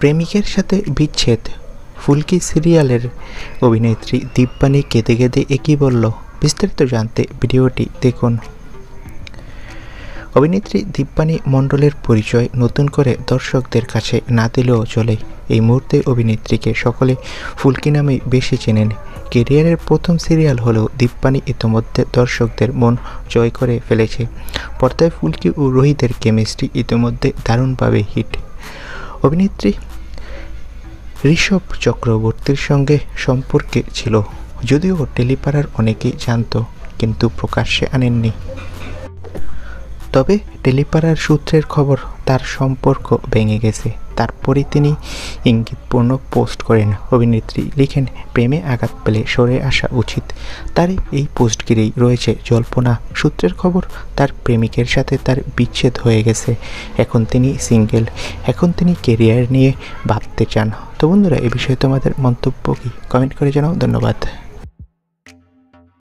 প্রেমিকের সাথে বিচ্ছেদ, ফুলকি সিরিয়ালের অভিনেত্রী দীপানি কেঁদে কেঁদে একই বলল। বিস্তারিত জানতে ভিডিওটি দেখুন। অভিনেত্রী দীপানি মণ্ডলের পরিচয় নতুন করে দর্শকদের কাছে না দিলেও চলে। এই মুহূর্তে অভিনেত্রীকে সকলে ফুলকি নামেই বেশি চেনেন। কেরিয়ারের প্রথম সিরিয়াল হলেও দীপানি ইতিমধ্যে দর্শকদের মন জয় করে ফেলেছে। পর্দায় ফুলকি ও রোহিতের কেমিস্ট্রি ইতিমধ্যে দারুণভাবে হিট। অভিনেত্রী ঋষভ চক্রবর্তীর সঙ্গে সম্পর্কে ছিল, যদিও টেলিপাড়ার অনেকেই জানত, কিন্তু প্রকাশ্যে আনেননি। তবে টেলিপাড়ার সূত্রের খবর তার সম্পর্ক ভেঙে গেছে। তারপরে তিনি ইঙ্গিতপূর্ণ পোস্ট করেন। অভিনেত্রী লিখেন, প্রেমে আঘাত পেলে সরে আসা উচিত। তার এই পোস্ট ঘিরেই রয়েছে জল্পনা। সূত্রের খবর, তার প্রেমিকের সাথে তার বিচ্ছেদ হয়ে গেছে। এখন তিনি সিঙ্গেল। এখন তিনি কেরিয়ার নিয়ে ভাবতে চান। তো বন্ধুরা, এই বিষয়ে তোমাদের মন্তব্য কি? কমেন্ট করে জানাও। ধন্যবাদ।